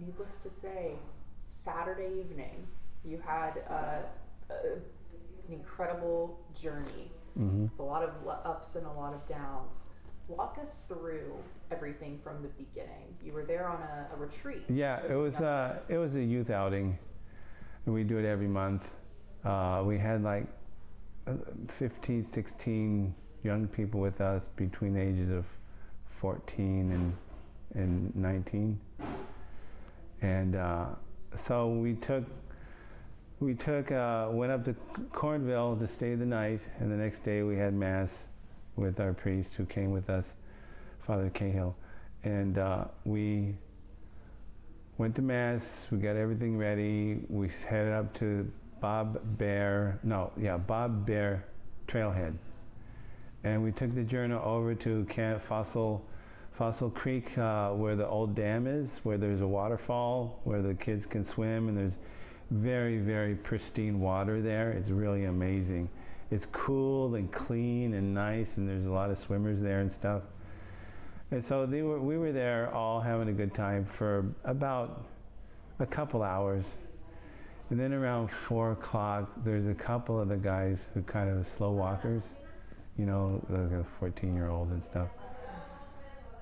needless to say, Saturday evening, you had an incredible journey, with a lot of ups and a lot of downs. Walk us through everything from the beginning. You were there on a retreat. Yeah, it was a youth outing, and we do it every month. We had like 15, 16 young people with us between the ages of 14 and 19, and so we went up to Cornville to stay the night, and the next day we had mass with our priest who came with us, Father Cahill, and we went to mass. We got everything ready. We headed up to Bob Bear Trailhead, and we took the journey over to Camp Fossil Creek, where the old dam is, where there's a waterfall where the kids can swim, and there's very, very pristine water there. It's really amazing. It's cool and clean and nice, and there's a lot of swimmers there and stuff. And so we were there all having a good time for about a couple hours. And then around 4 o'clock, there's a couple of the guys who kind of slow walkers, like a 14-year-old and stuff.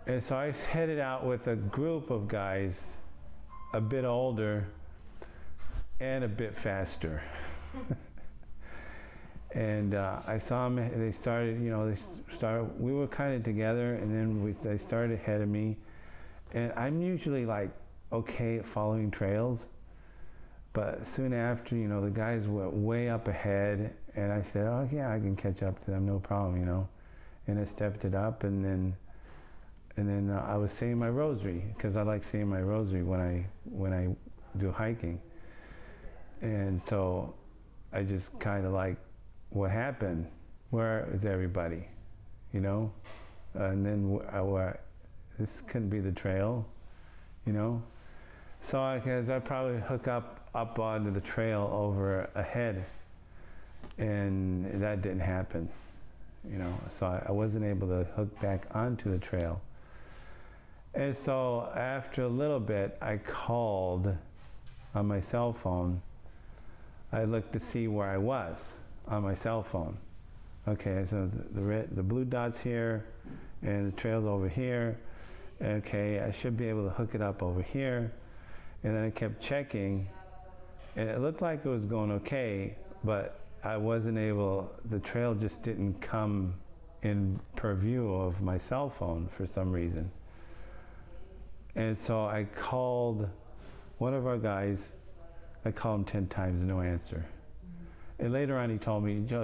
And so I headed out with a group of guys a bit older and a bit faster. And I saw them. They started. We were kind of together, and then they started ahead of me. And I'm usually like okay at following trails, but soon after, the guys went way up ahead, and I said, "Oh yeah, I can catch up to them, no problem," And I stepped it up, and then I was saying my rosary, because I like saying my rosary when I do hiking. And so I just kind of like, what happened? Where is everybody? And then this couldn't be the trail, So I probably hook up onto the trail over ahead, and that didn't happen, So I wasn't able to hook back onto the trail. And so after a little bit, I called on my cell phone. I looked to see where I was on my cell phone. Okay, so the blue dot's here, and the trail's over here. Okay, I should be able to hook it up over here. And then I kept checking, and it looked like it was going okay, but I wasn't able, the trail just didn't come in purview of my cell phone for some reason. And so I called one of our guys. I called him 10 times, no answer. And later on he told me, "Joe,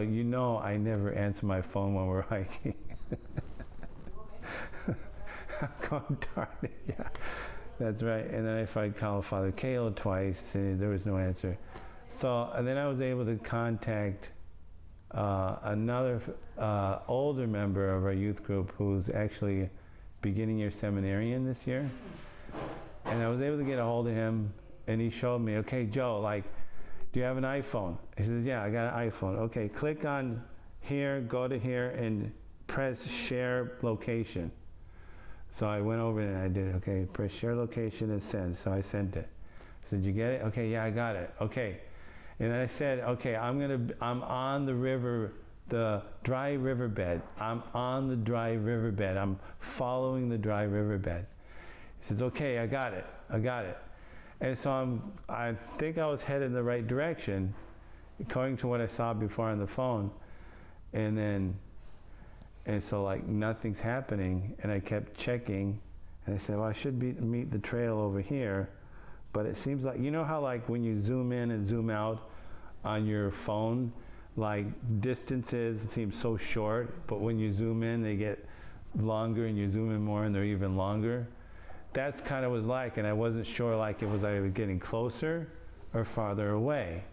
I never answer my phone when we're hiking." I'm going, darn it, yeah, that's right. And then if I called Father Cahill twice, there was no answer. And then I was able to contact another older member of our youth group who's actually beginning year seminarian this year. And I was able to get a hold of him, and he showed me, "Okay, Joe, do you have an iPhone?" He says, "Yeah, I got an iPhone." "Okay, click on here, go to here, and press share location." So I went over and I did, okay, press share location and send. So I sent it. I said, "Did you get it?" "Okay, yeah, I got it." "Okay." And then I said, "Okay, I'm on the river, the dry riverbed. I'm on the dry riverbed. I'm following the dry riverbed." He says, "Okay, I got it. And so I think I was headed in the right direction, according to what I saw before on the phone. And so nothing's happening, and I kept checking, and I said, "Well, I should meet the trail over here," but it seems like, how when you zoom in and zoom out on your phone, distances seem so short, but when you zoom in, they get longer, and you zoom in more, and they're even longer. That's kind of was and I wasn't sure it was either getting closer or farther away.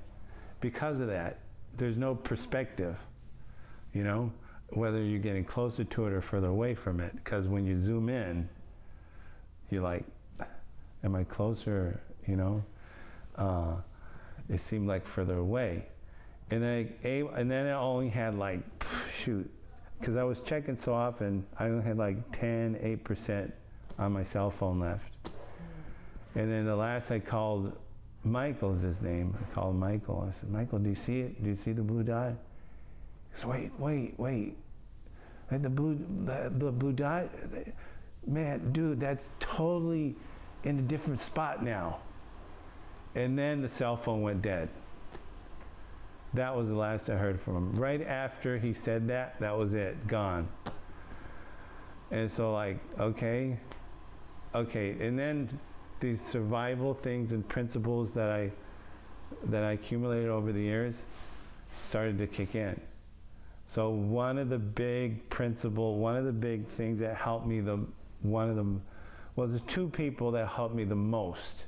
Because of that, there's no perspective, whether you're getting closer to it or further away from it. Because when you zoom in, you're like, am I closer, It seemed like further away. And then I only had because I was checking so often, I only had 8% on my cell phone left. And then the last I called, Michael is his name. I called Michael. I said, Michael, do you see it? Do you see the blue dot? He goes, wait. And the blue dot? Man, dude, that's totally in a different spot now. And then the cell phone went dead. That was the last I heard from him. Right after he said that, that was it, gone. And so like, okay. And then these survival things and principles that I accumulated over the years started to kick in. So one of the big things that helped me, there's two people that helped me the most.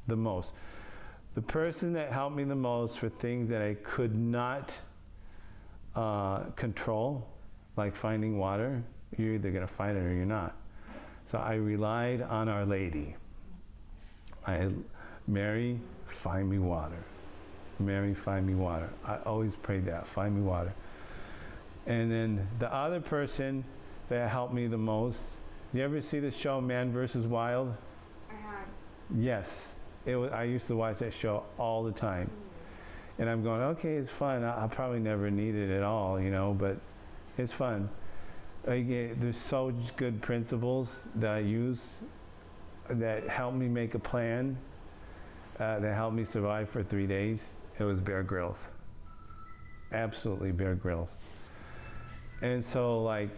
The person that helped me the most for things that I could not control, like finding water, you're either going to find it or you're not. So I relied on Our Lady. Mary, find me water. Mary, find me water. I always prayed that, find me water. And then the other person that helped me the most, you ever see the show Man vs. Wild? I had. Yes. I used to watch that show all the time. And I'm going, okay, it's fun. I'll probably never need it at all, but it's fun. There's so good principles that I use that help me make a plan, that helped me survive for 3 days. It was Bear Grylls. Absolutely Bear Grylls. And so like,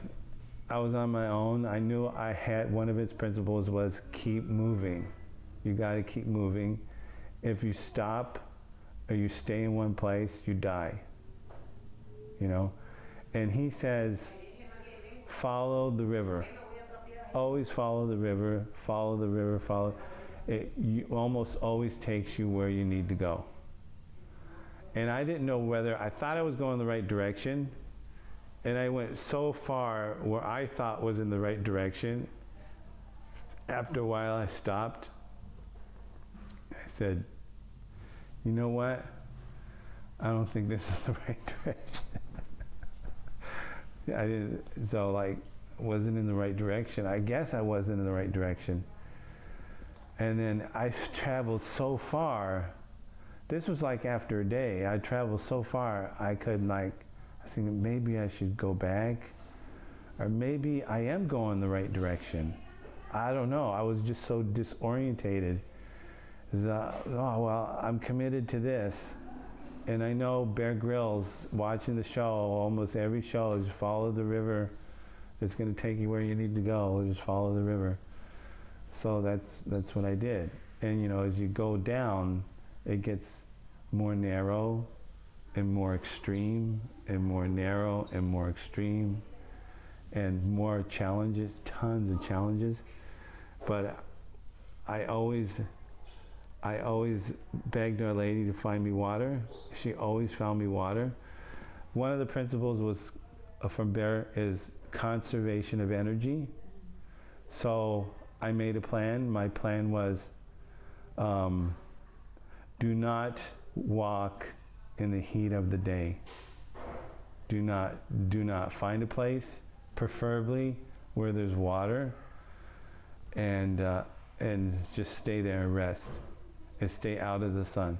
I was on my own. I knew I had, one of his principles was keep moving. You got to keep moving. If you stop or you stay in one place, you die. And he says, follow the river. Always follow the river, follow the river, follow. It almost always takes you where you need to go. And I didn't know I thought I was going the right direction, and I went so far where I thought was in the right direction. After a while I stopped. I said, you know what? I don't think this is the right direction. Wasn't in the right direction. I guess I wasn't in the right direction. And then I traveled so far. This was like after a day. I traveled so far, I couldn't I was thinking maybe I should go back, or maybe I am going the right direction. I don't know. I was just so disorientated. I'm committed to this. And I know Bear Grylls, watching the show, almost every show is follow the river. It's going to take you where you need to go. Just follow the river. So that's what I did. And as you go down, it gets more narrow and more extreme and more narrow and more extreme and more challenges, tons of challenges. But I always begged Our Lady to find me water. She always found me water. One of the principles was from Bear is conservation of energy. So I made a plan. My plan was do not walk in the heat of the day. Do not find a place, preferably where there's water, and just stay there and rest. And stay out of the sun,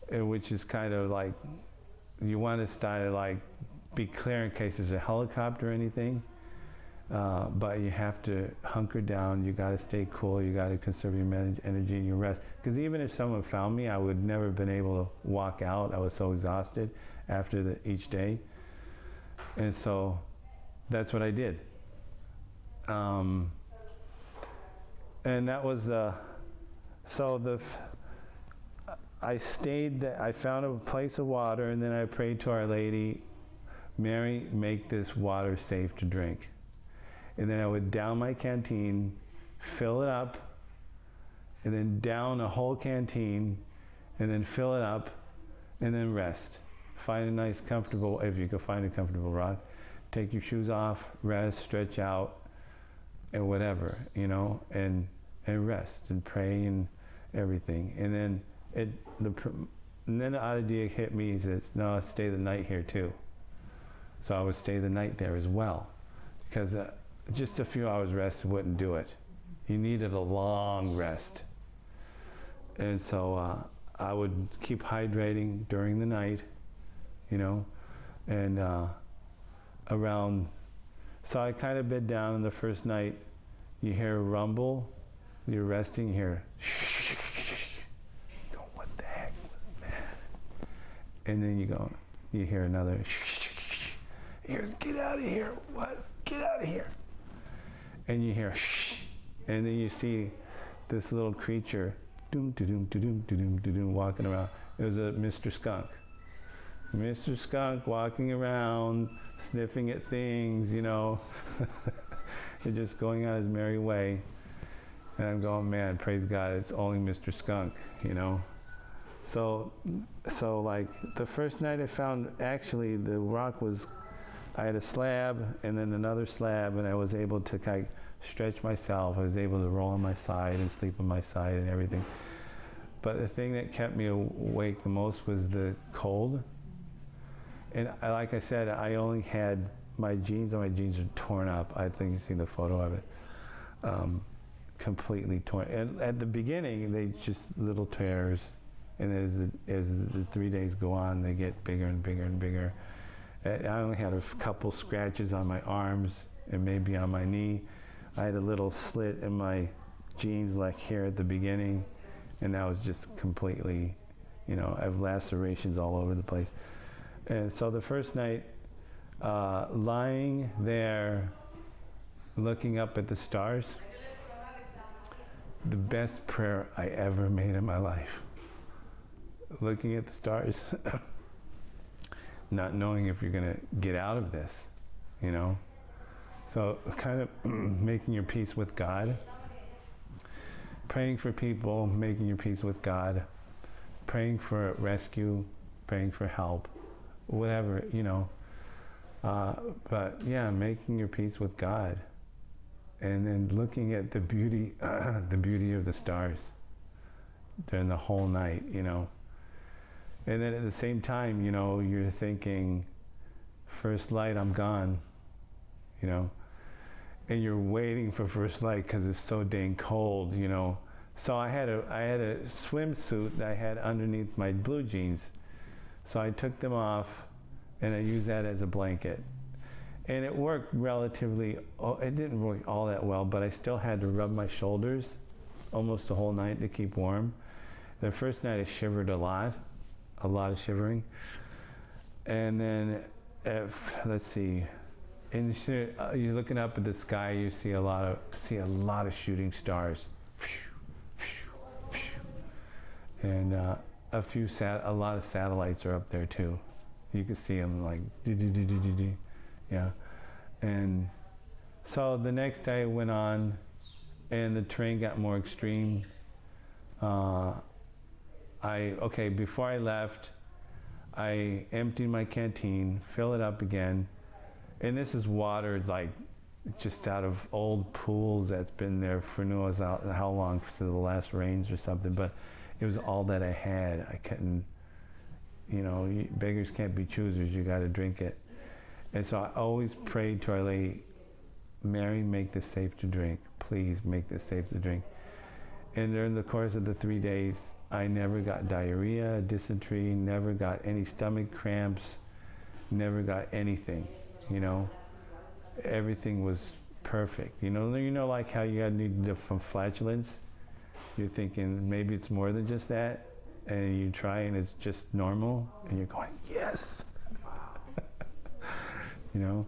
which is kind of like, you want to start like be clear in case there's a helicopter or anything, but you have to hunker down. You got to stay cool. You got to conserve your energy and your rest. Because even if someone found me, I would never have been able to walk out. I was so exhausted after each day, and so that's what I did. And that was I stayed there. I found a place of water, and then I prayed to Our Lady, Mary, make this water safe to drink. And then I would down my canteen, fill it up, and then down a whole canteen, and then fill it up, and then rest. Find a nice, comfortable, if you can find a comfortable rock, take your shoes off, rest, stretch out, and whatever, and rest and pray and everything. And then the idea hit me. He says, no, I'll stay the night here too. So I would stay the night there as well, because just a few hours rest wouldn't do it. You needed a long rest. And so I would keep hydrating during the night, you know, and around, so I kind of bed down. The first night, you hear a rumble, you're resting, you hear, you go, what the heck was that? And then you hear another, here's, get out of here, what? Get out of here. And you hear, and then you see this little creature, doom, doom, doom, doom, doom, walking around. It was a Mr. Skunk. Mr. Skunk walking around, sniffing at things, you know, and just going on his merry way. And I'm going, man, praise God, it's only Mr. Skunk, you know. So like the first night I found, actually the rock was, I had a slab and then another slab, and I was able to kind of stretch myself. I was able to roll on my side and sleep on my side and everything. But the thing that kept me awake the most was the cold. And like I said, I only had my jeans, and my jeans are torn up. I think you see the photo of it. Completely torn. And at the beginning, they just little tears. And as the 3 days go on, they get bigger and bigger and bigger. I only had a couple scratches on my arms and maybe on my knee. I had a little slit in my jeans like here at the beginning, and that was just completely, you know, I have lacerations all over the place. And so the first night, lying there, looking up at the stars, the best prayer I ever made in my life. Looking at the stars, not knowing if you're going to get out of this, you know. So kind of making your peace with God, praying for people, making your peace with God, praying for rescue, praying for help, whatever, you know. But yeah, making your peace with God, and then looking at the beauty, the beauty of the stars during the whole night, you know. And then at the same time, you know, you're thinking, first light, I'm gone, you know. And you're waiting for first light because it's so dang cold, you know. So I had a swimsuit that I had underneath my blue jeans. So I took them off and I used that as a blanket. And it worked relatively, it didn't work all that well, but I still had to rub my shoulders almost the whole night to keep warm. The first night I shivered a lot of shivering. And then, let's see, you're looking up at the sky, you see a lot of shooting stars. And a lot of satellites are up there too. You can see them like, yeah. And so the next day went on, and the terrain got more extreme. Before I left, I emptied my canteen, fill it up again, and this is water like just out of old pools that's been there for who knows how long, for the last rains or something, but it was all that I had. I couldn't, you know, beggars can't be choosers, you got to drink it. And so I always prayed to Our Lady, Mary, make this safe to drink. Please make this safe to drink. And during the course of the 3 days, I never got diarrhea, dysentery, never got any stomach cramps, never got anything, you know. Everything was perfect. You know, like how you need from flatulence? You're thinking maybe it's more than just that, and you try and it's just normal, and you're going, yes! You know?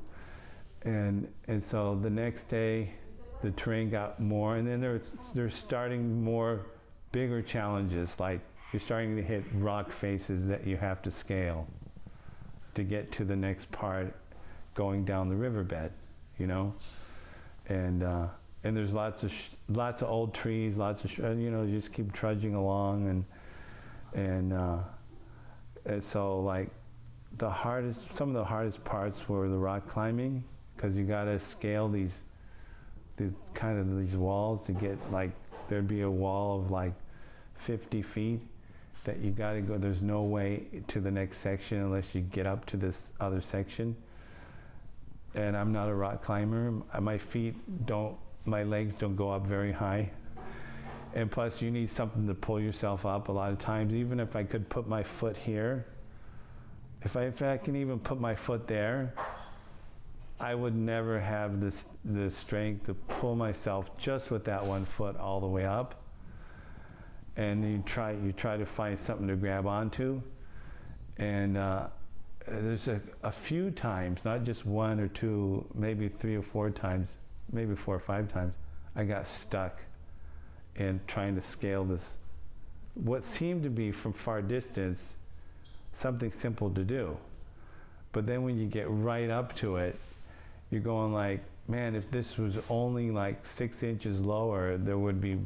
And so the next day, the terrain got more, and then they're starting more bigger challenges, like you're starting to hit rock faces that you have to scale to get to the next part going down the riverbed, you know. And there's lots of old trees, you know, you just keep trudging along, and so like some of the hardest parts were the rock climbing, because you got to scale these walls to get, like, there'd be a wall of like 50 feet that you got to go. There's no way to the next section unless you get up to this other section. And I'm not a rock climber. My feet don't my legs don't go up very high. And plus you need something to pull yourself up a lot of times. Even if I could put my foot here, if I can even put my foot there, I would never have the strength to pull myself just with that one foot all the way up. And you try to find something to grab onto. And there's a few times, not just one or two, maybe 3 or 4 times, maybe 4 or 5 times, I got stuck in trying to scale this, what seemed to be from far distance, something simple to do. But then when you get right up to it, you're going like, man, if this was only like 6 inches lower, it would be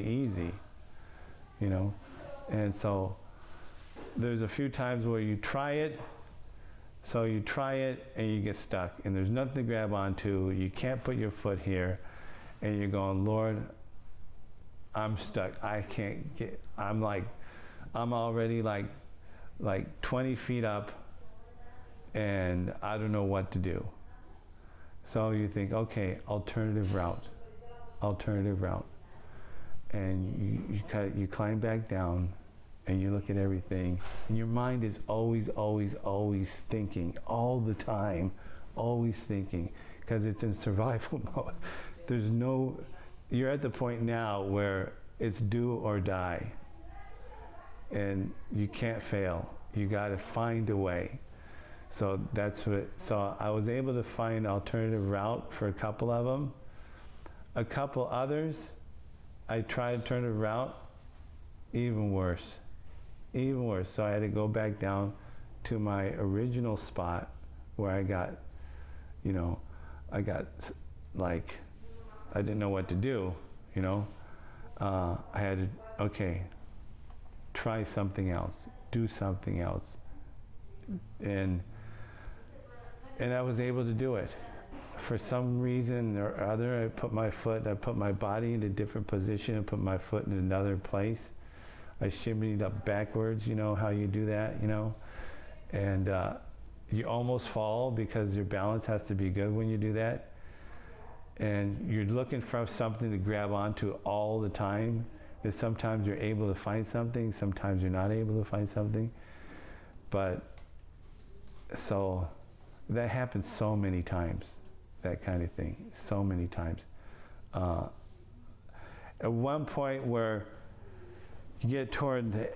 easy, you know? And so there's a few times where you try it, so you try it and you get stuck and there's nothing to grab onto, you can't put your foot here, and you're going, Lord, I'm stuck, I can't get, I'm already like 20 feet up and I don't know what to do. So you think, okay, alternative route. And you climb back down and you look at everything, and your mind is always thinking, all the time, always thinking, because it's in survival mode. You're at the point now where it's do or die, and you can't fail. You got to find a way. So so I was able to find an alternative route for a couple of them. A couple others, I tried alternative route, even worse. So I had to go back down to my original spot where I got like, I didn't know what to do, you know. I had to, okay, try something else, do something else. And I was able to do it. For some reason or other, I put my body in a different position and put my foot in another place. I shimmied up backwards, you know how you do that, you know? And you almost fall because your balance has to be good when you do that. And you're looking for something to grab onto all the time. Because sometimes you're able to find something, sometimes you're not able to find something. But so that happens so many times, that kind of thing, so many times. At one point where you get toward the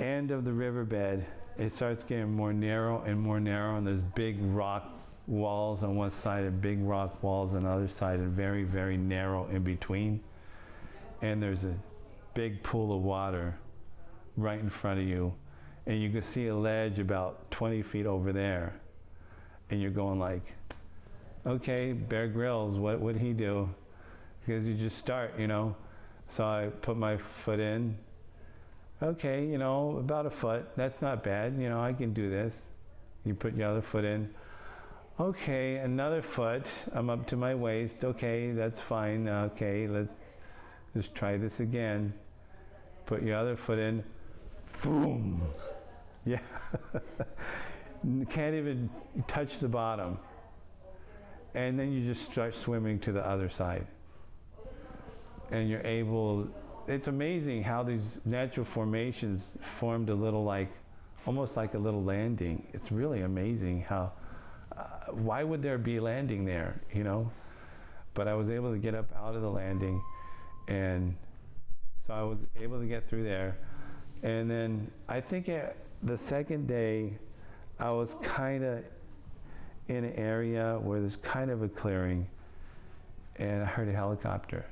end of the riverbed, it starts getting more narrow, and there's big rock walls on one side and big rock walls on the other side, and very, very narrow in between. And there's a big pool of water right in front of you, and you can see a ledge about 20 feet over there, and you're going like, okay, Bear Grylls, what would he do? Because you just start, you know. So I put my foot in. Okay, you know, about a foot, that's not bad, you know, I can do this. You put your other foot in. Okay, another foot, I'm up to my waist. Okay, that's fine. Okay, let's just try this again. Put your other foot in. Boom. Yeah. Can't even touch the bottom. And then you just start swimming to the other side. And you're able, it's amazing how these natural formations formed a little like, almost like a little landing. It's really amazing how, why would there be landing there, you know? But I was able to get up out of the landing, and so I was able to get through there. And then I think the second day, I was kind of in an area where there's kind of a clearing, and I heard a helicopter.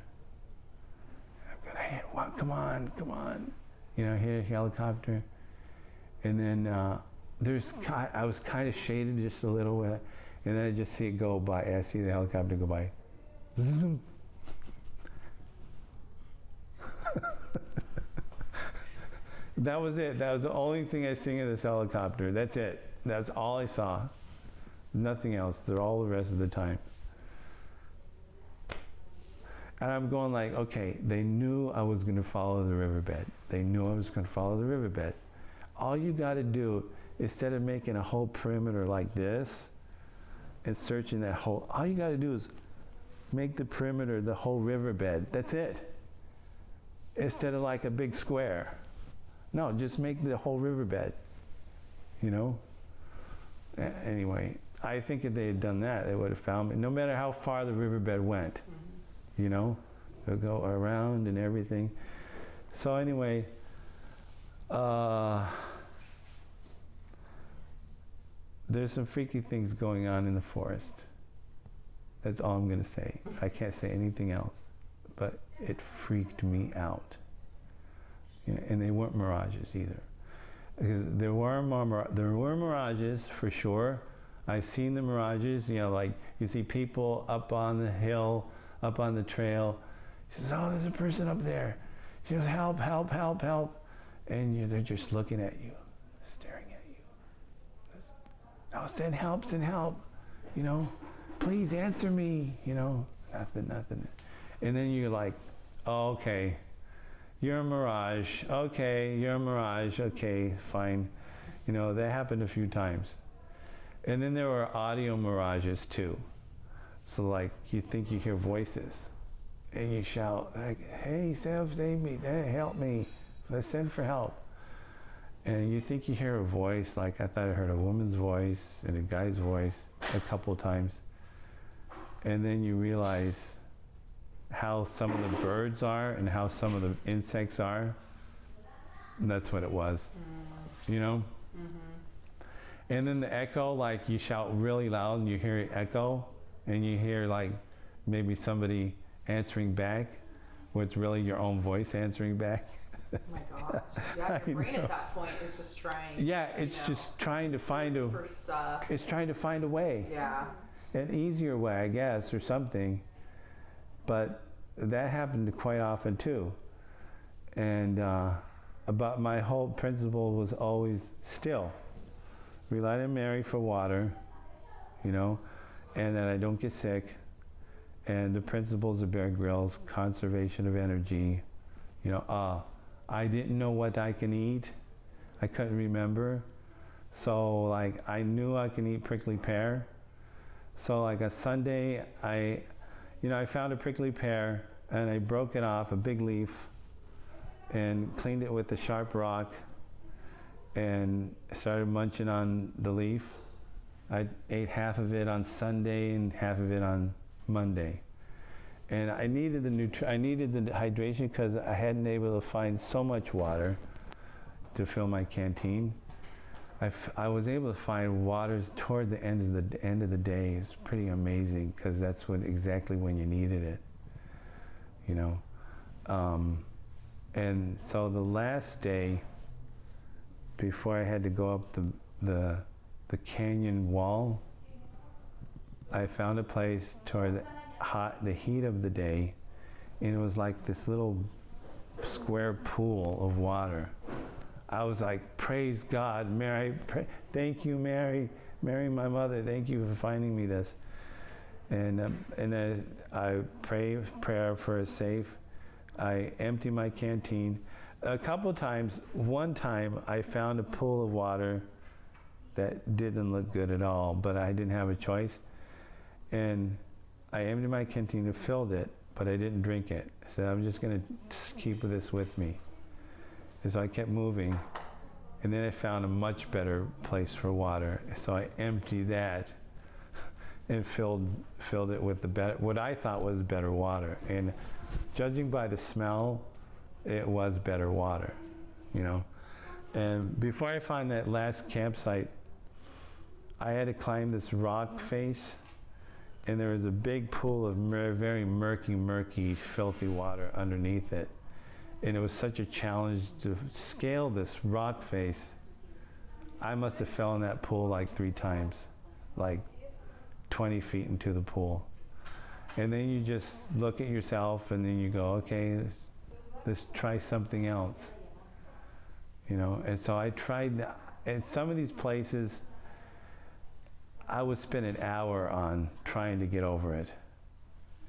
I'm going, hey, well, come on, you know, hear a helicopter. And then I was kind of shaded just a little bit, and then I just see it go by. I see the helicopter go by. Zoom. That was it. That was the only thing I seen of this helicopter. That's it. That's all I saw. Nothing else. They're all the rest of the time. And I'm going like, okay, they knew I was going to follow the riverbed. They knew I was going to follow the riverbed. All you got to do, instead of making a whole perimeter like this and searching that hole, all you got to do is make the perimeter the whole riverbed. That's it. Instead of like a big square. No, just make the whole riverbed. You know? Anyway, I think if they had done that, they would have found me. No matter how far the riverbed went, you know? They'll go around and everything. So anyway, there's some freaky things going on in the forest. That's all I'm going to say. I can't say anything else. But it freaked me out. You know, and they weren't mirages either. Because there were mirages for sure. I've seen the mirages, you know, like you see people up on the hill, up on the trail. She says, oh, there's a person up there. She goes, help, help, help, help. And they're just looking at you, staring at you. No, send help, you know. Please answer me, you know. Nothing. And then you're like, oh, okay, you're a mirage. Okay, you're a mirage. Okay, fine. You know, that happened a few times. And then there were audio mirages too. So like, you think you hear voices. And you shout, like, hey, save me, hey, help me. Let's send for help. And you think you hear a voice, like I thought I heard a woman's voice and a guy's voice a couple of times. And then you realize how some of the birds are and how some of the insects are. And that's what it was, you know? And then the echo, like you shout really loud and you hear it echo, and you hear like maybe somebody answering back, where it's really your own voice answering back. Oh my gosh. Yeah, your brain at that point is just trying. Yeah, it's just trying to find a. For stuff. It's trying to find a way. Yeah. An easier way, I guess, or something. But that happened quite often too. And but my whole principle was always still. Rely on Mary for water, you know, and that I don't get sick. And the principles of Bear Grylls, conservation of energy, you know, I didn't know what I can eat. I couldn't remember. So like I knew I can eat prickly pear. So like a Sunday, I found a prickly pear and I broke it off, a big leaf, and cleaned it with a sharp rock and started munching on the leaf. I ate half of it on Sunday and half of it on Monday. And I needed the hydration because I hadn't been able to find so much water to fill my canteen. I was able to find waters toward the end of the day. It's pretty amazing because that's exactly when you needed it, you know. And so the last day, before I had to go up the canyon wall, I found a place toward the heat of the day, and it was like this little square pool of water. I was like, praise God, Mary, thank you, Mary, my mother, thank you for finding me this. And then I pray prayer for a safe. I empty my canteen. A couple of times, one time I found a pool of water that didn't look good at all, but I didn't have a choice. And I emptied my canteen and filled it, but I didn't drink it. I said, I'm just going to keep this with me. And so I kept moving, and then I found a much better place for water. So I emptied that and filled it with what I thought was better water. And judging by the smell, it was better water, you know. And before I found that last campsite, I had to climb this rock face, and there was a big pool of very murky, filthy water underneath it. And it was such a challenge to scale this rock face. I must have fell in that pool like 3 times, like 20 feet into the pool. And then you just look at yourself and then you go, okay, let's try something else. You know, and so I tried that. And some of these places, I would spend an hour on trying to get over it,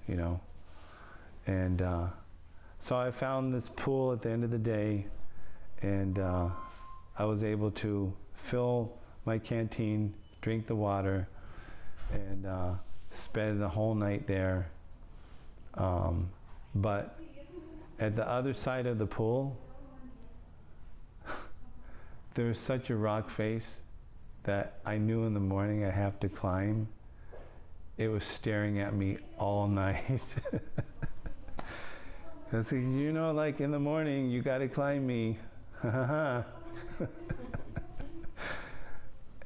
you know. And so I found this pool at the end of the day, and I was able to fill my canteen, drink the water, and spend the whole night there. But at the other side of the pool, there was such a rock face that I knew in the morning I have to climb. It was staring at me all night. I said, you know, like in the morning, you got to climb me.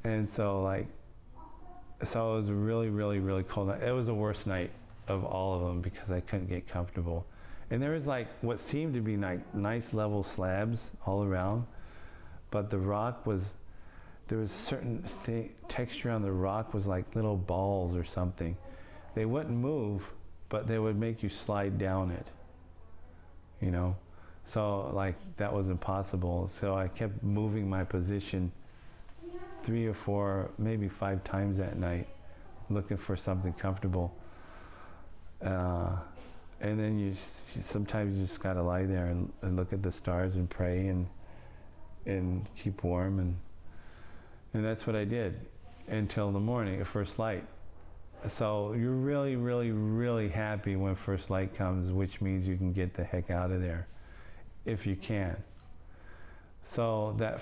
And so it was a really, really, really cold night. It was the worst night of all of them because I couldn't get comfortable. And there was like what seemed to be like nice level slabs all around, but the rock was, there was certain texture on the rock was like little balls or something. They wouldn't move, but they would make you slide down it, you know? So like that was impossible. So I kept moving my position 3 or 4, maybe 5 times that night, looking for something comfortable. And then sometimes you just gotta lie there and look at the stars and pray and keep warm, and that's what I did until the morning at first light. So you're really, really, really happy when first light comes, which means you can get the heck out of there if you can. So that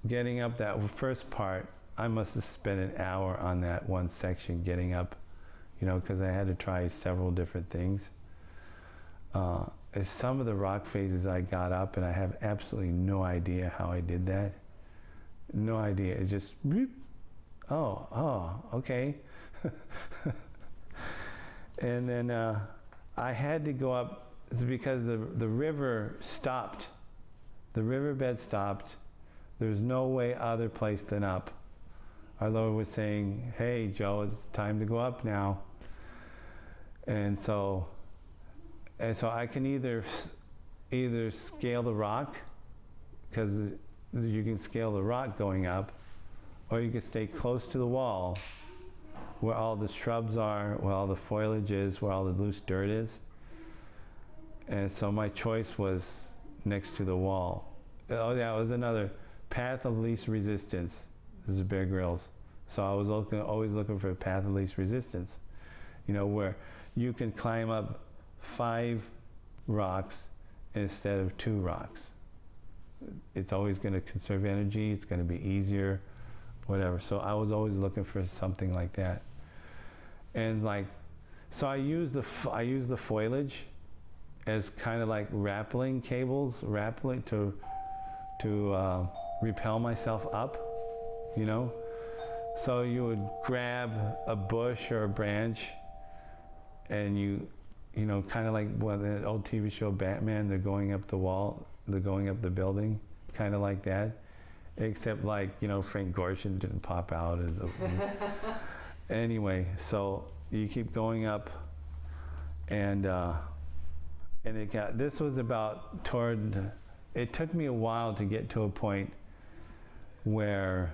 getting up that first part, I must have spent an hour on that one section getting up, you know, because I had to try several different things. Some of the rock phases I got up, and I have absolutely no idea how I did that. No idea. It's just, whoop. Oh, okay. And then I had to go up because the river stopped. The riverbed stopped. There's no way other place than up. Our Lord was saying, hey, Joe, it's time to go up now. And so I can either scale the rock, because you can scale the rock going up, or you can stay close to the wall where all the shrubs are, where all the foliage is, where all the loose dirt is. And so my choice was next to the wall. Oh yeah, it was another path of least resistance. This is Bear Grylls. So I was always looking for a path of least resistance, you know, where you can climb up 5 rocks instead of 2 rocks. It's always going to conserve energy. It's going to be easier, whatever. So I was always looking for something like that. And so I use the foliage as kind of like rappelling cables, to repel myself up, you know. So you would grab a bush or a branch, and you know, kind of like the old TV show Batman, they're going up the wall, they're going up the building, kind of like that, except like, you know, Frank Gorshin didn't pop out. Anyway, so you keep going up, and this was about it took me a while to get to a point where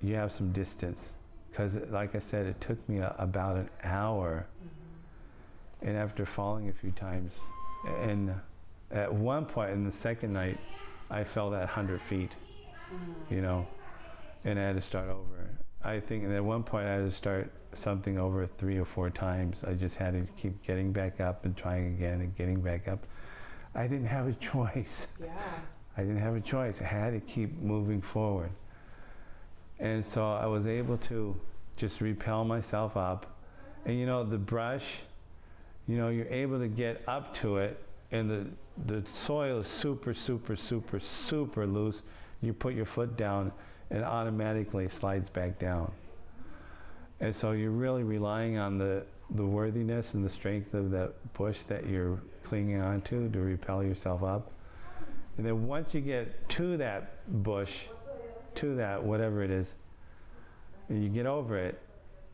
you have some distance, because like I said, it took me about an hour. And after falling a few times, and at one point in the second night, I fell at 100 feet, you know, and I had to start over. I think at one point I had to start something over 3 or 4 times. I just had to keep getting back up and trying again and getting back up. I didn't have a choice. Yeah. I didn't have a choice. I had to keep moving forward. And so I was able to just repel myself up. And you know, the brush, you know, you're able to get up to it, and the soil is super, super, super, super loose. You put your foot down, and automatically slides back down. And so you're really relying on the worthiness and the strength of that bush that you're clinging onto to repel yourself up. And then once you get to that bush, to that whatever it is, and you get over it,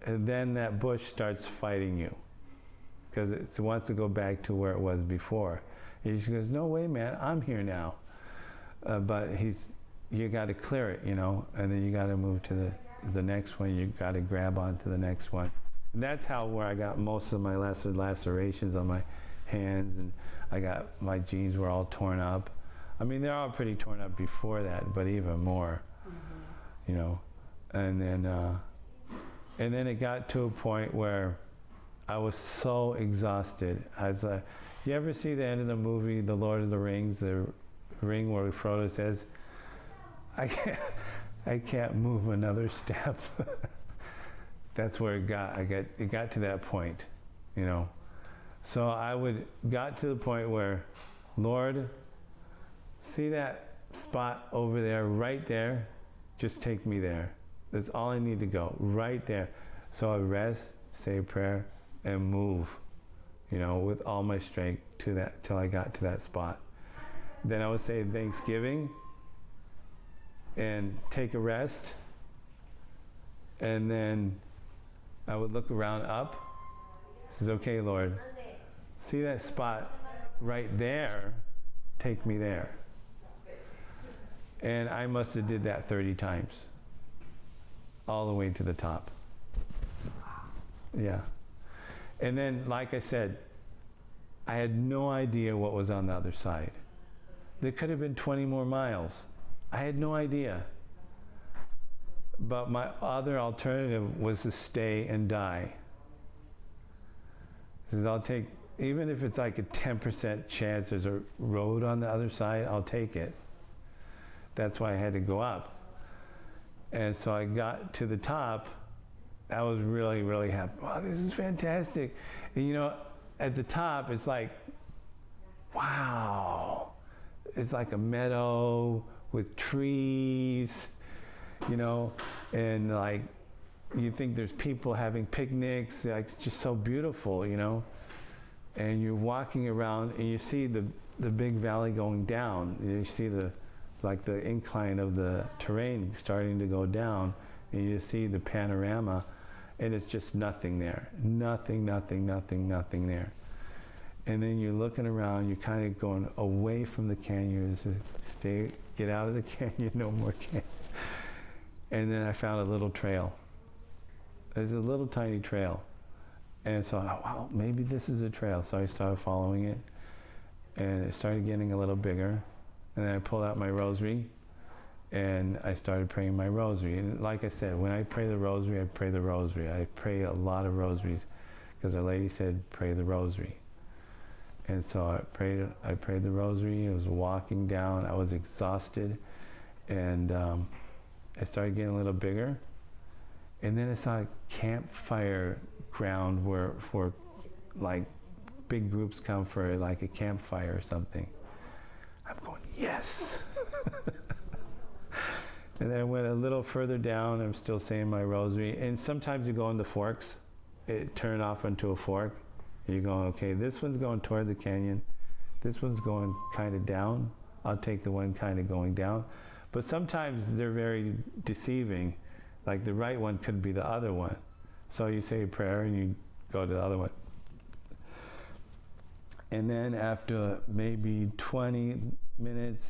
and then that bush starts fighting you, because it wants to go back to where it was before. And she goes, no way, man, I'm here now. But you got to clear it, you know, and then you got to move to the next one. You got to grab onto the next one. And that's where I got most of my lacerations on my hands, and my jeans were all torn up. I mean, they're all pretty torn up before that, but even more, you know. And then it got to a point where I was so exhausted. You ever see the end of the movie, The Lord of the Rings, the ring where Frodo says, I can't move another step. That's where it got to that point, you know. So got to the point where, Lord, see that spot over there, right there? Just take me there. That's all I need to go, right there. So I rest, say a prayer, and move, you know, with all my strength to that, till I got to that spot. Then I would say Thanksgiving and take a rest. And then I would look around up. Says, okay, Lord, see that spot right there? Take me there. And I must have did that 30 times, all the way to the top. Yeah. And then, like I said, I had no idea what was on the other side. There could have been 20 more miles. I had no idea. But my other alternative was to stay and die. Because I'll take, even if it's like a 10% chance there's a road on the other side, I'll take it. That's why I had to go up. And so I got to the top. I was really, really happy. Wow, this is fantastic. And you know, at the top, it's like, wow. It's like a meadow with trees, you know, and like, you think there's people having picnics, like it's just so beautiful, you know. And you're walking around and you see the big valley going down. You see the incline of the terrain starting to go down, and you see the panorama, and it's just nothing there. Nothing there. And then you're looking around, you're kind of going away from the canyon, get out of the canyon, no more canyon. And then I found a little trail. There's a little tiny trail. And so, wow, maybe this is a trail. So I started following it, and it started getting a little bigger. And then I pulled out my rosary, and I started praying my rosary. And like I said, when I pray the rosary, I pray the rosary. I pray a lot of rosaries, because Our Lady said, pray the rosary. And so I prayed the rosary. I was walking down. I was exhausted, and I started getting a little bigger. And then I saw a campfire ground for like big groups come for like a campfire or something. I'm going, yes. And then I went a little further down. I'm still saying my rosary. And sometimes you go into forks. It turned off into a fork. And you're going, okay, this one's going toward the canyon. This one's going kind of down. I'll take the one kind of going down. But sometimes they're very deceiving. Like the right one could be the other one. So you say a prayer and you go to the other one. And then after maybe 20 minutes,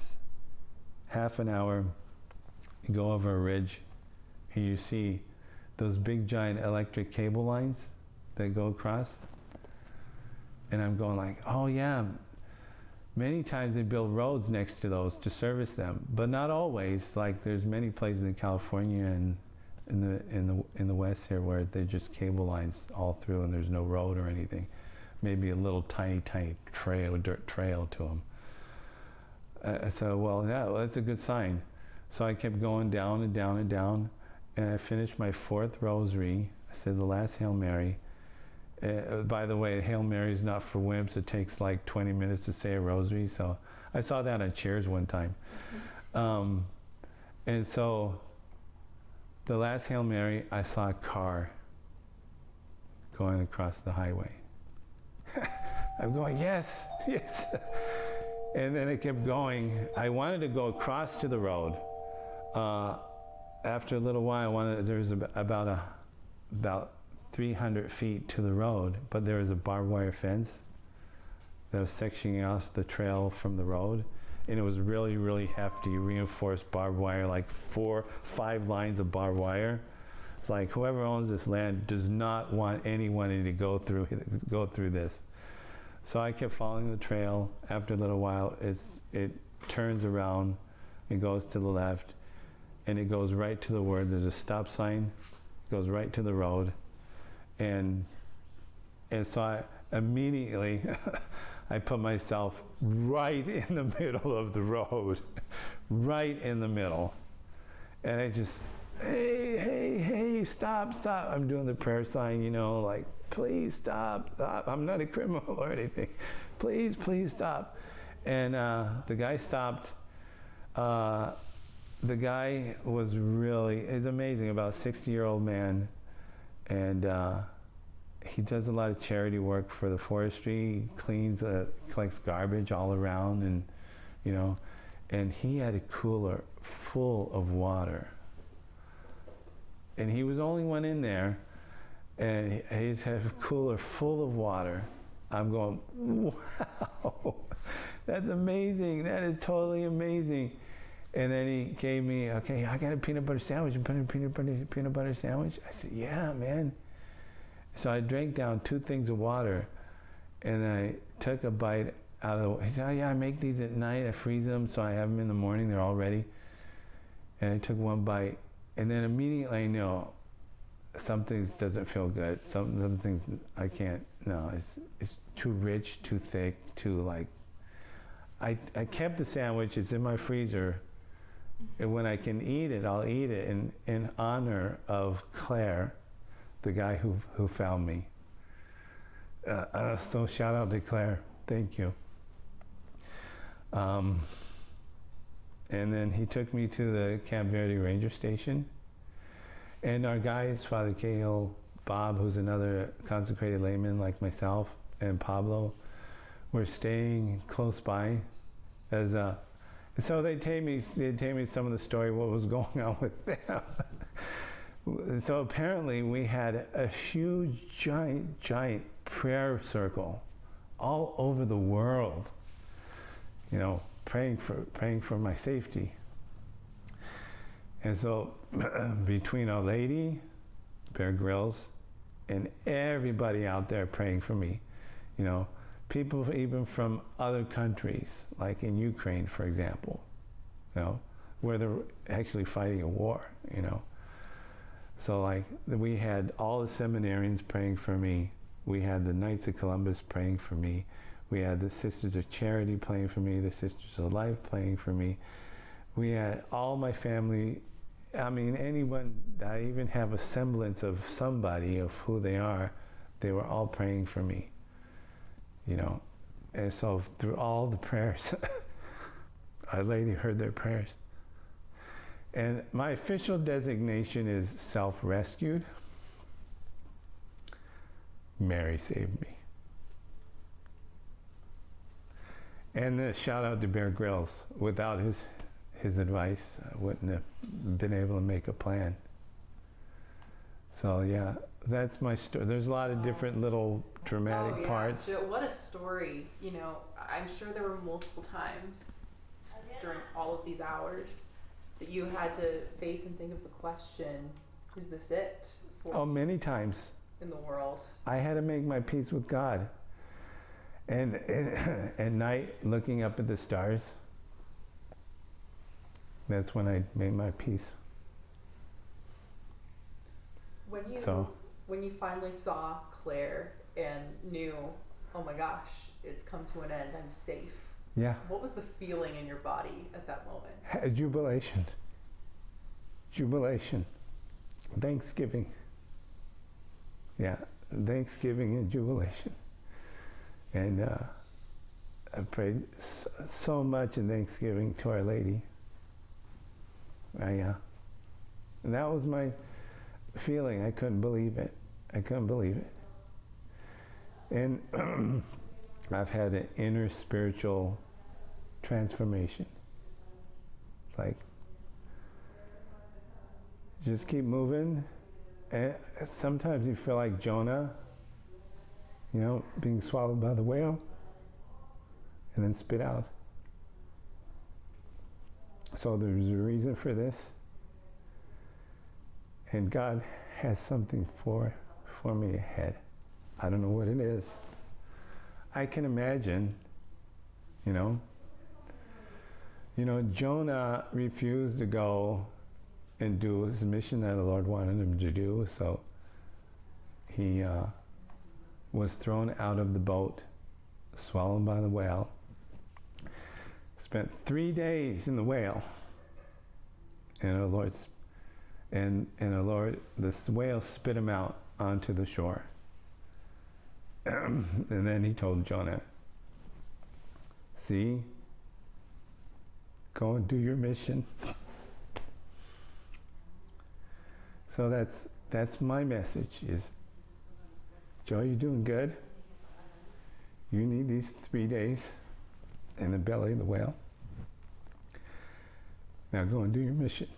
half an hour, you go over a ridge and you see those big giant electric cable lines that go across. And I'm going like, oh yeah, many times they build roads next to those to service them, but not always. Like there's many places in California and in the West here where they're just cable lines all through and there's no road or anything. Maybe a little tiny trail, dirt trail to them. Well, that's a good sign. So I kept going down and down and down, and I finished my 4th rosary. I said the last Hail Mary. By the way, Hail Mary is not for wimps. It takes like 20 minutes to say a rosary. So I saw that on Cheers one time. And so the last Hail Mary, I saw a car going across the highway. I'm going, yes. And then it kept going. I wanted to go across to the road. After a little while, there was about 300 feet to the road, but there was a barbed wire fence that was sectioning off the trail from the road, and it was really, really hefty, reinforced barbed wire, like 4-5 lines of barbed wire. It's like whoever owns this land does not want anyone to go through this. So I kept following the trail. After a little while, it turns around, it goes to the left, and it goes right to the word. There's a stop sign, it goes right to the road, and And so I immediately, I put myself right in the middle of the road, right in the middle. And I just, hey, stop. I'm doing the prayer sign, you know, like, please stop. I'm not a criminal or anything. Please stop. And the guy stopped. The guy was is amazing, about a 60-year-old man. And he does a lot of charity work for the forestry. He collects garbage all around, and, you know, and he had a cooler full of water. And he was the only one in there, and he had a cooler full of water. I'm going, wow, that's amazing. That is totally amazing. And then he gave me, okay, I got a peanut butter sandwich. You put in a peanut butter sandwich? I said, yeah, man. So I drank down 2 things of water, and I took a bite out of he said, oh yeah, I make these at night. I freeze them, so I have them in the morning. They're all ready. And I took 1 bite, and then immediately I know something doesn't feel good. Some things I can't, no, it's too rich, too thick, too like, I kept the sandwich, it's in my freezer, and when I can eat it, I'll eat it in honor of Claire, the guy who found me. So shout out to Claire, thank you. And then he took me to the Camp Verde Ranger Station. And our guys, Father Cahill, Bob, who's another consecrated layman like myself, and Pablo, were staying close by. So they'd tell me some of the story, what was going on with them. So apparently we had a huge, giant prayer circle all over the world, you know, praying for my safety. And so between Our Lady, Bear Grylls, and everybody out there praying for me, you know, people even from other countries, like in Ukraine, for example, you know, where they're actually fighting a war, you know. So like we had all the seminarians praying for me. We had the Knights of Columbus praying for me. We had the Sisters of Charity praying for me, the Sisters of Life praying for me. We had all my family, I mean, anyone that I even have a semblance of somebody of who they are, they were all praying for me, you know. And so through all the prayers, Our Lady heard their prayers. And my official designation is self-rescued. Mary saved me. And the shout out to Bear Grylls. Without his advice, I wouldn't have been able to make a plan. So yeah, that's my story. There's a lot of different little dramatic parts. Joe, what a story. You know, I'm sure there were multiple times during all of these hours that you had to face and think of the question, is this it for many times in the world? I had to make my peace with God. And at night, looking up at the stars, that's when I made my peace. When you finally saw Claire and knew, oh my gosh, it's come to an end, I'm safe. Yeah. What was the feeling in your body at that moment? Jubilation. Thanksgiving. Yeah, Thanksgiving and jubilation. And I prayed so much in Thanksgiving to Our Lady. And that was my feeling. I couldn't believe it. And I've had an inner spiritual transformation. Like, just keep moving. And sometimes you feel like Jonah, you know, being swallowed by the whale and then spit out. So there's a reason for this. And God has something for me ahead. I don't know what it is. I can imagine, you know, Jonah refused to go and do his mission that the Lord wanted him to do, so he was thrown out of the boat, swallowed by the whale. Spent 3 days in the whale, and this whale spit him out onto the shore. And then he told Jonah, "See, go and do your mission." So that's my message is, Joe, you're doing good. You need these 3 days in the belly of the whale. Now go and do your mission.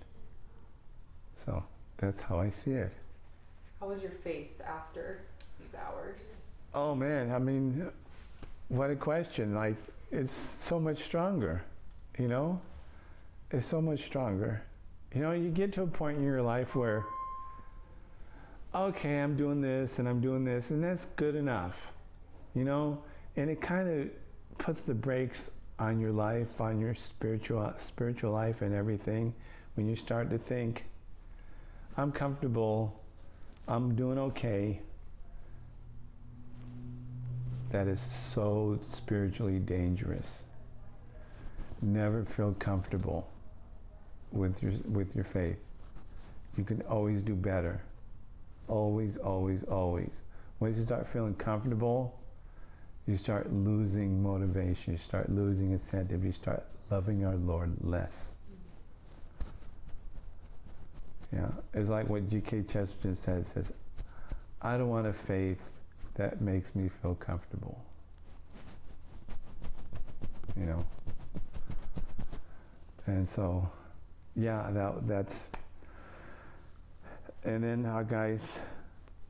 So that's how I see it. How was your faith after these hours? Oh man, I mean, what a question. Like, it's so much stronger, you know? It's so much stronger. You know, you get to a point in your life where, okay, I'm doing this and that's good enough, you know? And it kind of puts the brakes on your life, on your spiritual life and everything, when you start to think, I'm comfortable, I'm doing okay. That is so spiritually dangerous. Never feel comfortable with your faith. You can always do better. Always, always, always. Once you start feeling comfortable, you start losing motivation, you start losing incentive, you start loving our Lord less. Yeah, it's like what G.K. Chesterton says, I don't want a faith that makes me feel comfortable. You know? And so, yeah, that's... And then our guys,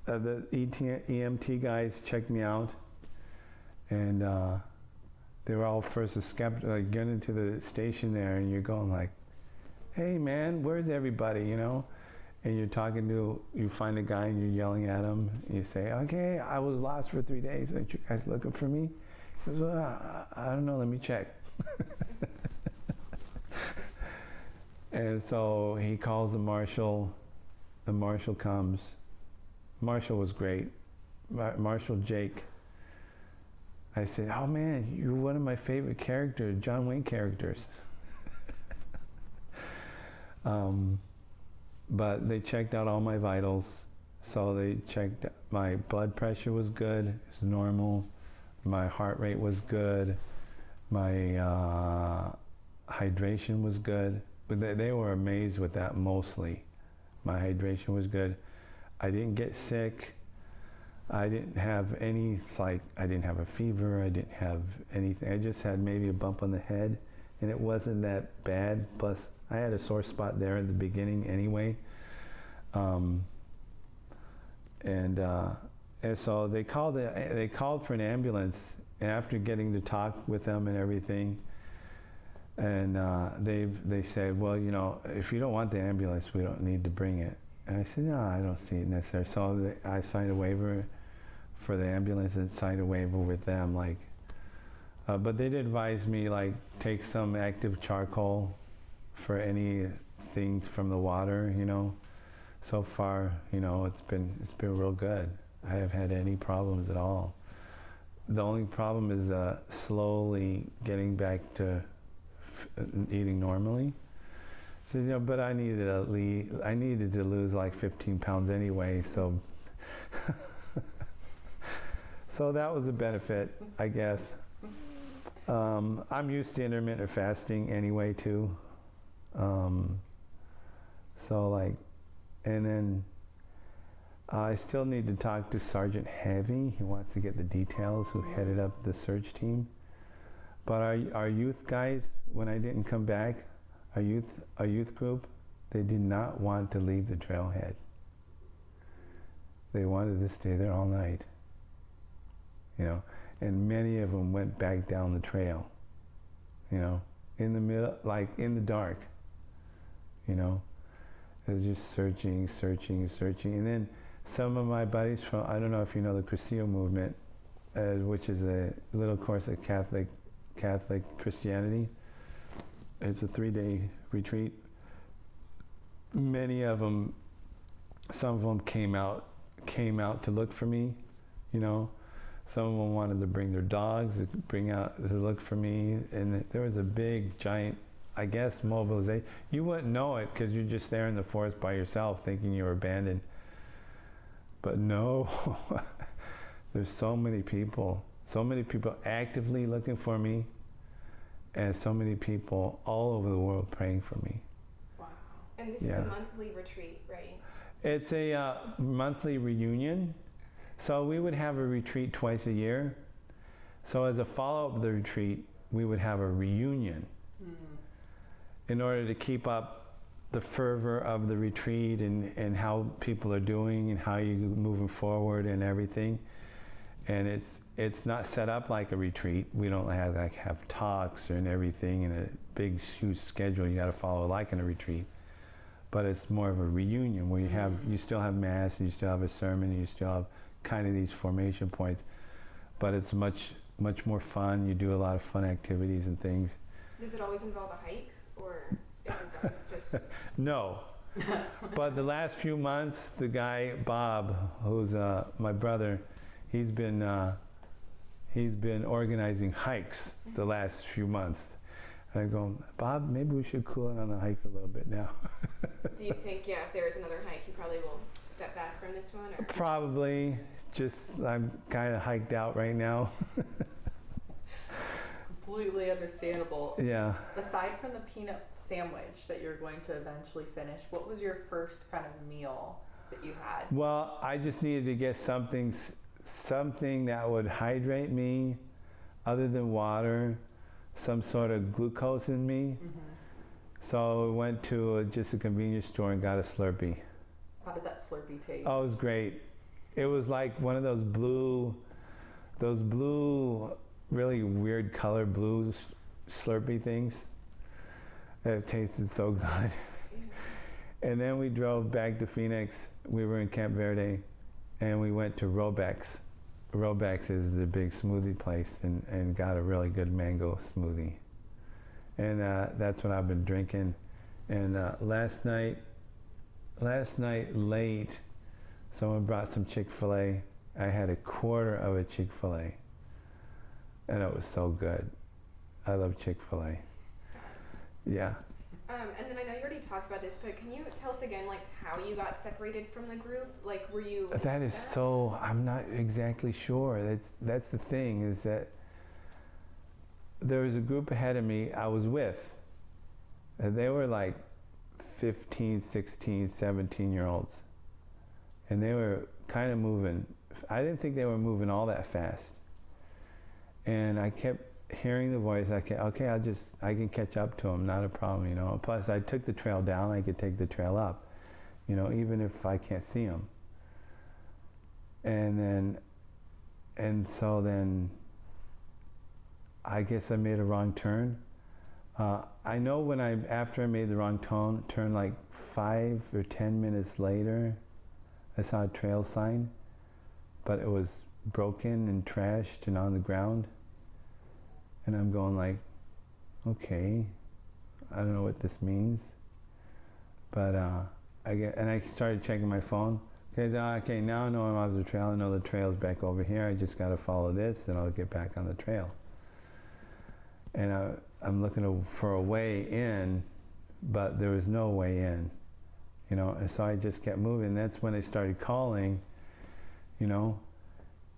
the EMT guys checked me out, and they were all first skeptical, like getting into the station there, and you're going like, hey man, where's everybody, you know? And you're talking to, you find a guy and you're yelling at him, and you say, okay, I was lost for 3 days, aren't you guys looking for me? He goes, well, I don't know, let me check. And so he calls the marshal comes. Marshal was great. Marshal Jake. I said, oh man, you're one of my favorite characters, John Wayne characters. But they checked out all my vitals. So they checked, my blood pressure was good, it was normal. My heart rate was good. My hydration was good. But they were amazed with that mostly. My hydration was good. I didn't get sick. I didn't have any, I didn't have a fever. I didn't have anything. I just had maybe a bump on the head, and it wasn't that bad. Plus, I had a sore spot there in the beginning anyway. And so they called for an ambulance after getting to talk with them and everything. And they said, well, you know, if you don't want the ambulance, we don't need to bring it. And I said, no, I don't see it necessary. So I signed a waiver for the ambulance and signed a waiver with them. But they did advise me, take some active charcoal for any things from the water, you know. So far, you know, it's been real good. I haven't had any problems at all. The only problem is slowly getting back to eating normally. So, you know, but I needed to lose 15 pounds anyway, so so that was a benefit, I guess. I'm used to intermittent fasting anyway too. And then I still need to talk to Sergeant Heavy. He wants to get the details, who headed up the search team. But our youth guys, when I didn't come back, our youth group, they did not want to leave the trailhead. They wanted to stay there all night, you know. And many of them went back down the trail, you know, in the middle, in the dark, you know. They were just searching. And then some of my buddies from, I don't know if you know the Cursillo movement, which is a little course of Catholic Christianity. It's a 3-day retreat. Many of them, some of them came out to look for me, you know. Some of them wanted to bring their dogs to bring out to look for me, and there was a big, giant, I guess, mobilization. You wouldn't know it because you're just there in the forest by yourself, thinking you were abandoned. But no, there's so many people actively looking for me, and so many people all over the world praying for me. Wow. And this is a monthly retreat, right? It's a monthly reunion. So we would have a retreat twice a year. So as a follow-up of the retreat, we would have a reunion in order to keep up the fervor of the retreat and how people are doing and how you're moving forward and everything. And it's not set up like a retreat. We don't have talks and everything and a big huge schedule you got to follow like in a retreat. But it's more of a reunion where you still have mass and you still have a sermon and you still have kind of these formation points, but it's much more fun. You do a lot of fun activities and things. Does it always involve a hike, or is it done just No. But the last few months, the guy Bob, who's my brother, he's been organizing hikes the last few months. And I go, Bob, maybe we should cool in on the hikes a little bit now. Do you think, if there is another hike, you probably will step back from this one? Or? Probably. I'm kind of hiked out right now. Completely understandable. Yeah. Aside from the peanut sandwich that you're going to eventually finish, what was your first kind of meal that you had? Well, I just needed to get something that would hydrate me other than water, some sort of glucose in me. So I went to just a convenience store and got a Slurpee. How did that Slurpee taste? Oh, it was great. It was like one of those blue, really weird color blue Slurpee things. It tasted so good. And then we drove back to Phoenix. We were in Camp Verde, and we went to Robex. Robex is the big smoothie place, and got a really good mango smoothie. And that's what I've been drinking. And last night late, someone brought some Chick-fil-A. I had a quarter of a Chick-fil-A, and it was so good. I love Chick-fil-A. Yeah. And then I know you already talked about this, but can you tell us again, like, how you got separated from the group? Like, were you... That is so... I'm not exactly sure. That's the thing, is that there was a group ahead of me I was with. And they were like 15, 16, 17-year-olds. And they were kind of moving. I didn't think they were moving all that fast. And I kept hearing the voice. I can catch up to them, not a problem, you know. Plus, I took the trail down. I could take the trail up, you know, even if I can't see them. And so then, I guess I made a wrong turn. I know after I made the wrong turn, like 5 or 10 minutes later, I saw a trail sign, but it was broken and trashed and on the ground. And I'm going like, okay, I don't know what this means. But I started checking my phone. Okay, now I know I'm off the trail. I know the trail's back over here. I just got to follow this, and I'll get back on the trail. And I'm looking for a way in, but there was no way in, you know. And so I just kept moving. That's when they started calling, you know.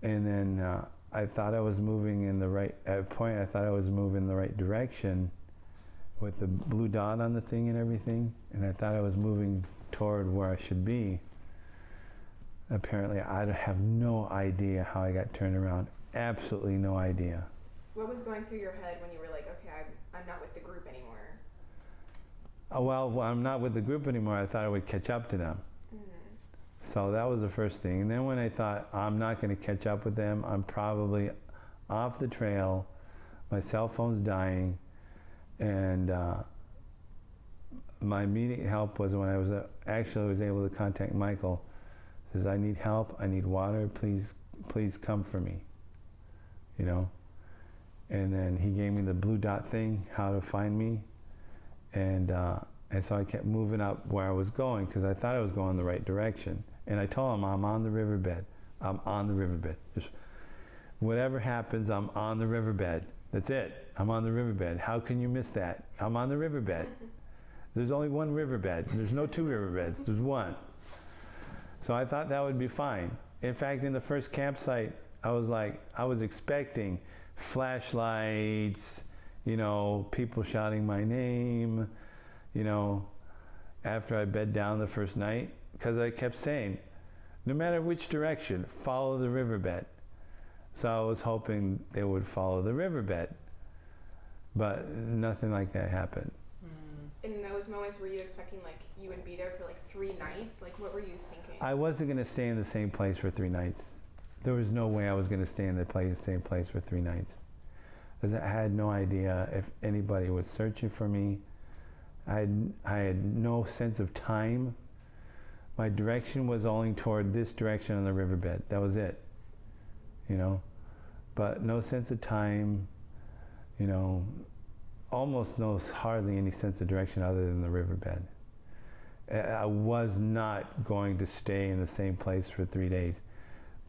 And then I thought I was moving in the right, at a point I thought I was moving in the right direction with the blue dot on the thing and everything. And I thought I was moving toward where I should be. Apparently, I have no idea how I got turned around. Absolutely no idea. What was going through your head when you were like, okay, I'm not with the group anymore? Well, I'm not with the group anymore. I thought I would catch up to them. So that was the first thing. And then when I thought, I'm not going to catch up with them, I'm probably off the trail, my cell phone's dying, and my immediate help was when I was able to contact Michael. Says, I need help, I need water, please come for me, you know. And then he gave me the blue dot thing, how to find me, and so I kept moving up where I was going because I thought I was going the right direction. And I told him, I'm on the riverbed. I'm on the riverbed. Just Whatever happens, I'm on the riverbed. That's it. I'm on the riverbed. How can you miss that? I'm on the riverbed. There's only one riverbed. There's no two riverbeds. There's one. So I thought that would be fine. In fact, in the first campsite, I was expecting flashlights, people shouting my name, after I bed down the first night, because I kept saying, no matter which direction, follow the riverbed. So I was hoping they would follow the riverbed, but nothing like that happened. In those moments, were you expecting you would be there for 3 nights? What were you thinking? I wasn't going to stay in the same place for 3 nights. There was no way I was going to stay in the same place for 3 nights. Because I had no idea if anybody was searching for me. I had no sense of time. My direction was only toward this direction on the riverbed. That was it. But no sense of time, almost hardly any sense of direction other than the riverbed. I was not going to stay in the same place for 3 days.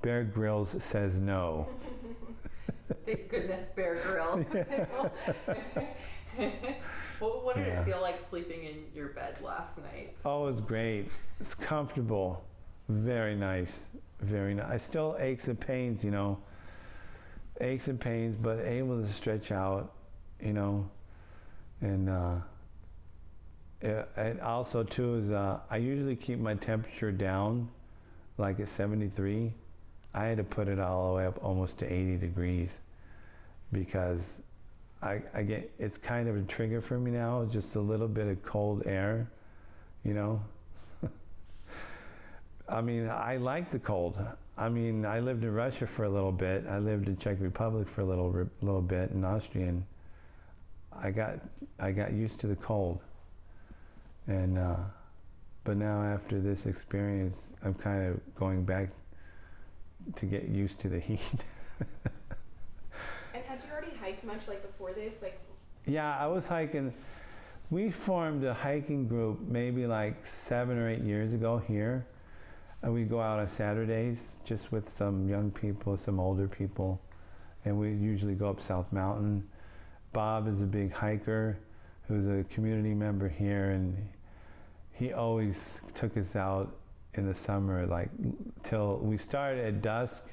Bear Grylls says no. Thank goodness, Bear Grylls. What did it feel like sleeping in your bed last night? Oh, it was great. It's comfortable. Very nice. Very nice. I still aches and pains, aches and pains, but able to stretch out, and and also too is I usually keep my temperature down at 73. I had to put it all the way up almost to 80 degrees because I get, it's kind of a trigger for me now, just a little bit of cold air, I mean, I like the cold. I mean, I lived in Russia for a little bit. I lived in Czech Republic for a little bit in Austria, and I got used to the cold. And but now after this experience, I'm kind of going back to get used to the heat. And had you already hiked much before this? Yeah, I was hiking. We formed a hiking group maybe 7 or 8 years ago here. And we go out on Saturdays just with some young people, some older people, and we usually go up South Mountain. Bob is a big hiker who's a community member here, and he always took us out in the summer, till we start at dusk.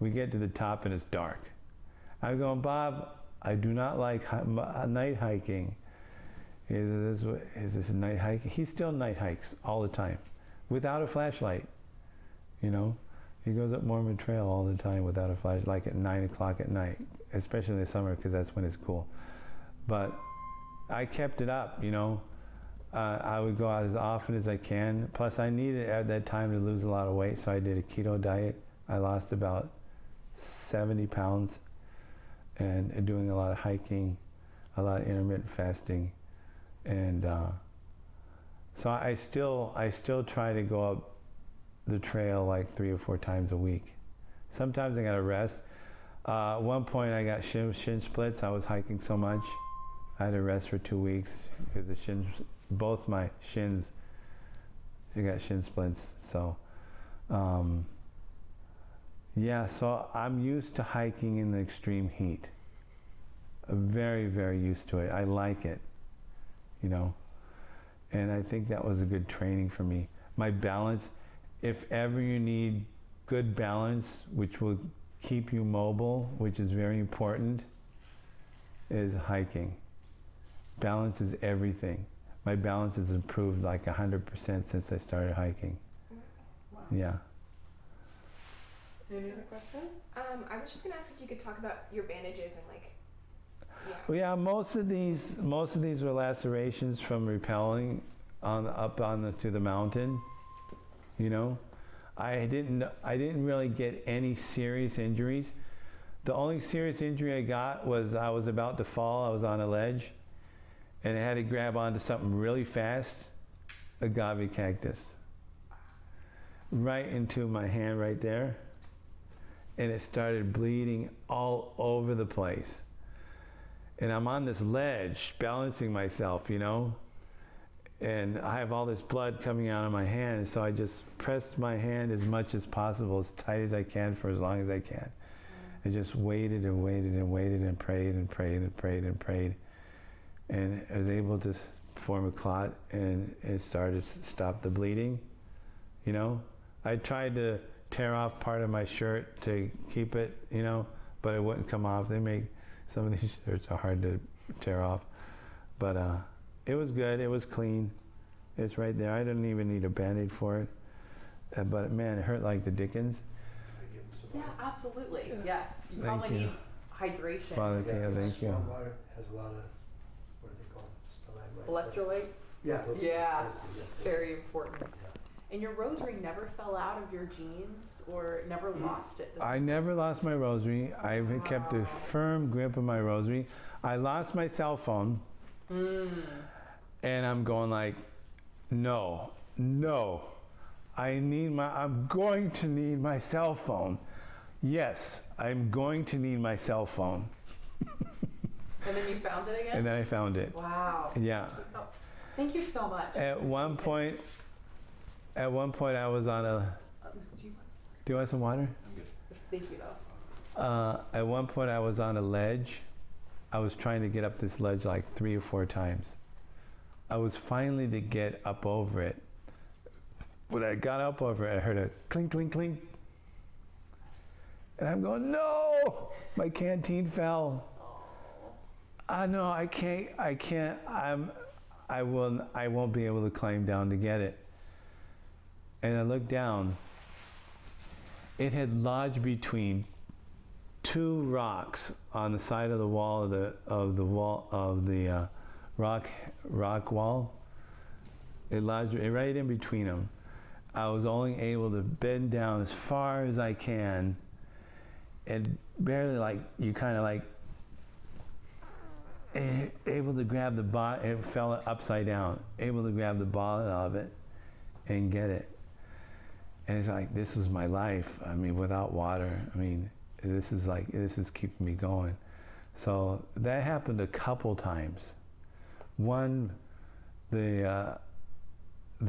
We get to the top and it's dark. I'm going, Bob, I do not like night hiking. Is this a night hike? He still night hikes all the time. Without a flashlight, He goes up Mormon Trail all the time without a flashlight, at 9 o'clock at night, especially in the summer because that's when it's cool. But I kept it up, I would go out as often as I can. Plus, I needed at that time to lose a lot of weight, so I did a keto diet. I lost about 70 pounds, and doing a lot of hiking, a lot of intermittent fasting, and so I still try to go up the trail 3 or 4 times a week. Sometimes I gotta rest. At one point I got shin splits. I was hiking so much. I had to rest for 2 weeks because both my shins, I got shin splints. So, so I'm used to hiking in the extreme heat. I'm very, very used to it. I like it, And I think that was a good training for me. My balance, if ever you need good balance, which will keep you mobile, which is very important, is hiking. Balance is everything. My balance has improved 100% since I started hiking. Wow. Yeah. So any other questions? I was just gonna ask if you could talk about your bandages and Well, yeah, most of these were lacerations from rappelling to the mountain. I didn't really get any serious injuries. The only serious injury I got was I was about to fall. I was on a ledge, and I had to grab onto something really fast, agave cactus, right into my hand right there, and it started bleeding all over the place. And I'm on this ledge, balancing myself, and I have all this blood coming out of my hand, and so I just press my hand as much as possible, as tight as I can for as long as I can. I just waited and waited and waited and prayed and prayed and prayed and prayed. And I was able to form a clot, and it started to stop the bleeding, you know. I tried to tear off part of my shirt to keep it, you know, but it wouldn't come off. Some of these shirts are hard to tear off. But it was good, it was clean. It's right there. I didn't even need a Band-Aid for it. But man, it hurt like the dickens. Yeah, absolutely. Yeah. Yes. You Thank probably you. need hydration. Father, thank you. Warm water has a lot of, what are they called? Stalagmites. Electrolytes. Yeah. Yeah. Those, Very important. Yeah. And your rosary never fell out of your jeans or never lost it? I never lost my rosary. I've kept a firm grip of my rosary. I lost my cell phone. And I'm going like, no, I'm going to need my cell phone. Yes, I'm going to need my cell phone. And then you found it again? And then I found it. Wow. Yeah. Oh, thank you so much. At one point I was on a, Do do you want some water? Thank you though. At one point I was on a ledge. I was trying to get up this ledge like 3 or 4 times. I was finally to get up over it. When I got up over it, I heard a clink, clink, clink. And I'm going, no, my canteen fell. No, I can't, I won't be able to climb down to get it. And I looked down. It had lodged between 2 rocks on the side of the wall of the rock wall. It lodged right in between them. I was only able to bend down as far as I can, and barely able to grab the bottom. It fell upside down. Able to grab the bottom of it and get it. And it's like, this is my life. I mean, without water, I mean, this is keeping me going. So that happened a couple times. One, the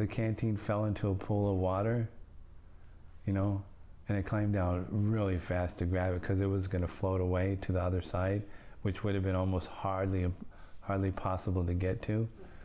canteen fell into a pool of water, you know, and I climbed down really fast to grab it because it was going to float away to the other side, which would have been almost hardly possible to get to.